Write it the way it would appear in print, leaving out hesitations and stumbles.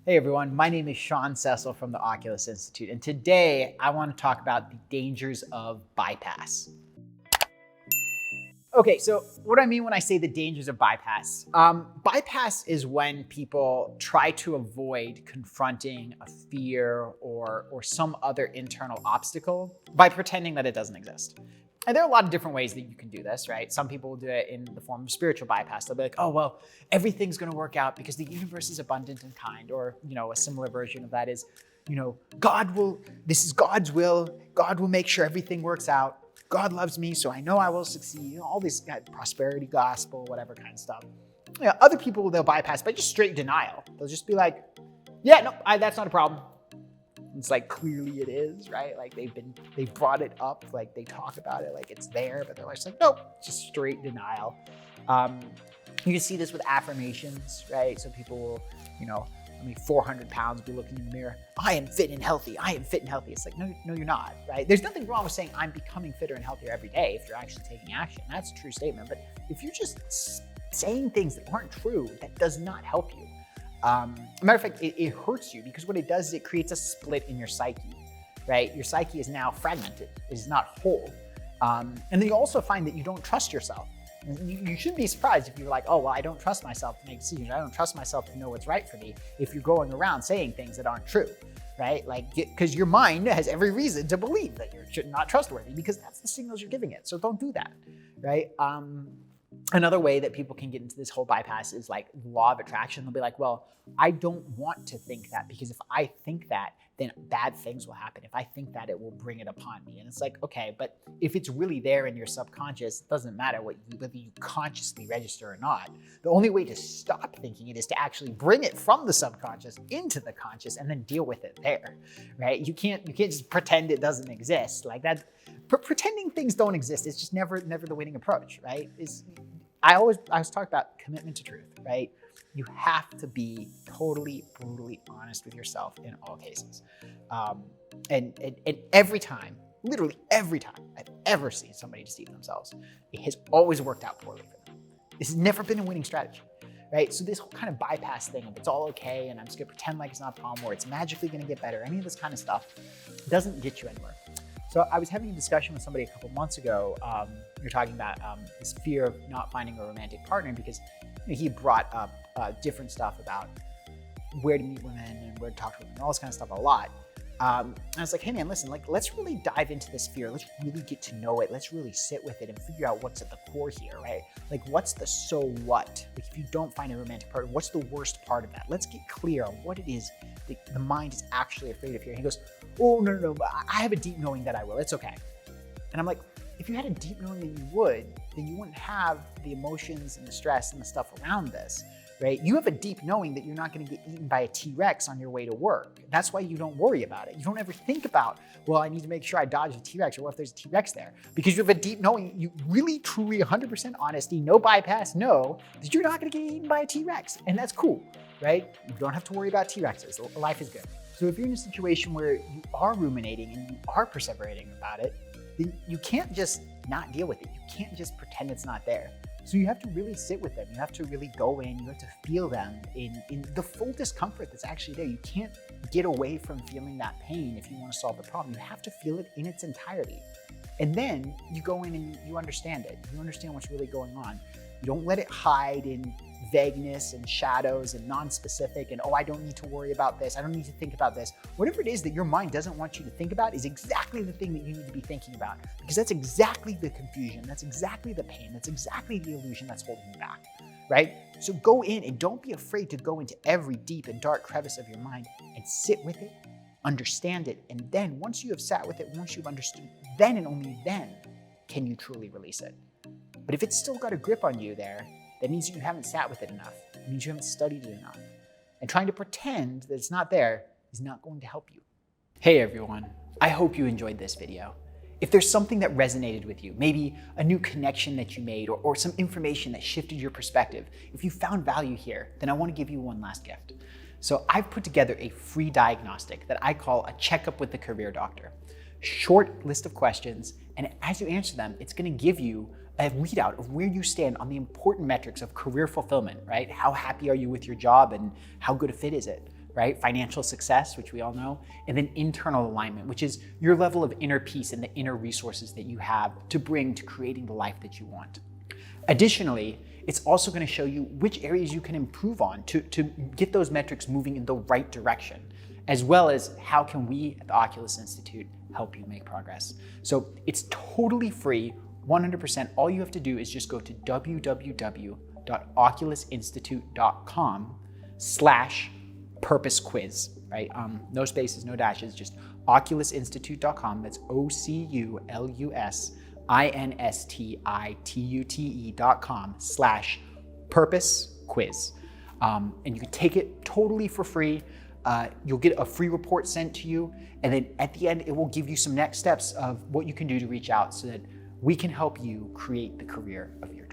Hey everyone, my name is Sean Cecil from the Oculus Institute, and today I want to talk about the dangers of bypass. Okay, so what do I mean when I say the dangers of bypass? Bypass is when people try to avoid confronting a fear or some other internal obstacle by pretending that it doesn't exist. And there are a lot of different ways that you can do this, right? Some people will do it in the form of spiritual bypass. They'll be like, oh, well, everything's going to work out because the universe is abundant and kind. Or, a similar version of that is, this is God's will. God will make sure everything works out. God loves me, so I know I will succeed. All this prosperity gospel, whatever kind of stuff. Other people, they'll bypass by just straight denial. They'll just be like, yeah, no, that's not a problem. It's like, clearly it is, right? Like they've brought it up, like they talk about it, like it's there, but they're just like, nope, just straight denial. You can see this with affirmations, right? So people will, 400 pounds, be looking in the mirror. I am fit and healthy. I am fit and healthy. It's like, no, you're not, right? There's nothing wrong with saying I'm becoming fitter and healthier every day if you're actually taking action. That's a true statement. But if you're just saying things that aren't true, that does not help you. Matter of fact, it hurts you because what it does is it creates a split in your psyche, right? Your psyche is now fragmented. It is not whole. And then you also find that you don't trust yourself. You shouldn't be surprised if you're like, oh, well, I don't trust myself to make decisions. I don't trust myself to know what's right for me if you're going around saying things that aren't true, right? Like, because your mind has every reason to believe that you're not trustworthy because that's the signals you're giving it. So don't do that, right? Another way that people can get into this whole bypass is like law of attraction. They'll be like, well, I don't want to think that because if I think that, then bad things will happen. If I think that, it will bring it upon me. And it's like, okay, but if it's really there in your subconscious, it doesn't matter whether you consciously register or not. The only way to stop thinking it is to actually bring it from the subconscious into the conscious and then deal with it there, right? You can't just pretend it doesn't exist like that. Pretending things don't exist is just never the winning approach, right? I always talk about commitment to truth, right? You have to be totally, brutally honest with yourself in all cases. And every time, literally every time I've ever seen somebody deceive themselves, it has always worked out poorly for them. This has never been a winning strategy, right? So this whole kind of bypass thing of it's all okay and I'm just gonna pretend like it's not a problem or it's magically gonna get better, any of this kind of stuff doesn't get you anywhere. So I was having a discussion with somebody a couple months ago. We were talking about this fear of not finding a romantic partner because he brought up different stuff about where to meet women and where to talk to women, all this kind of stuff a lot. And I was like, hey man, listen, let's really dive into this fear. Let's really get to know it. Let's really sit with it and figure out what's at the core here, right? Like what's the so what? Like if you don't find a romantic partner, what's the worst part of that? Let's get clear on what it is that the mind is actually afraid of here. And he goes, oh, no, I have a deep knowing that I will. It's okay. And I'm like, if you had a deep knowing that you would, then you wouldn't have the emotions and the stress and the stuff around this, right? You have a deep knowing that you're not going to get eaten by a T-Rex on your way to work. That's why you don't worry about it. You don't ever think about, well, I need to make sure I dodge the T-Rex, or what if there's a T-Rex there? Because you have a deep knowing, you really, truly, 100% honesty, no bypass, know that you're not going to get eaten by a T-Rex. And that's cool, right? You don't have to worry about T-Rexes. Life is good. So if you're in a situation where you are ruminating and you are perseverating about it, then you can't just not deal with it. You can't just pretend it's not there. So you have to really sit with them. You have to really go in. You have to feel them in the full discomfort that's actually there. You can't get away from feeling that pain if you want to solve the problem. You have to feel it in its entirety. And then you go in and you understand it. You understand what's really going on. You don't let it hide in vagueness and shadows and non-specific and, oh, I don't need to worry about this. I don't need to think about this. Whatever it is that your mind doesn't want you to think about is exactly the thing that you need to be thinking about, because that's exactly the confusion. That's exactly the pain. That's exactly the illusion that's holding you back, right? So go in and don't be afraid to go into every deep and dark crevice of your mind and sit with it, understand it. And then once you have sat with it, once you've understood, then and only then can you truly release it. But if it's still got a grip on you there, that means you haven't sat with it enough. It means you haven't studied it enough. And trying to pretend that it's not there is not going to help you. Hey everyone, I hope you enjoyed this video. If there's something that resonated with you, maybe a new connection that you made or some information that shifted your perspective, if you found value here, then I want to give you one last gift. So I've put together a free diagnostic that I call a checkup with the career doctor. Short list of questions, and as you answer them, it's going to give you a readout of where you stand on the important metrics of career fulfillment, right? How happy are you with your job and how good a fit is it? right? Financial success, which we all know, and then internal alignment, which is your level of inner peace and the inner resources that you have to bring to creating the life that you want. Additionally, it's also going to show you which areas you can improve on to get those metrics moving in the right direction, as well as how can we at the Oculus Institute help you make progress. So it's totally free, 100%. All you have to do is just go to www.oculusinstitute.com/purpose quiz, right? No spaces, no dashes, just oculusinstitute.com. That's OCULUSINSTITUTE.com/purpose quiz. And you can take it totally for free. You'll get a free report sent to you. And then at the end, it will give you some next steps of what you can do to reach out so that we can help you create the career of your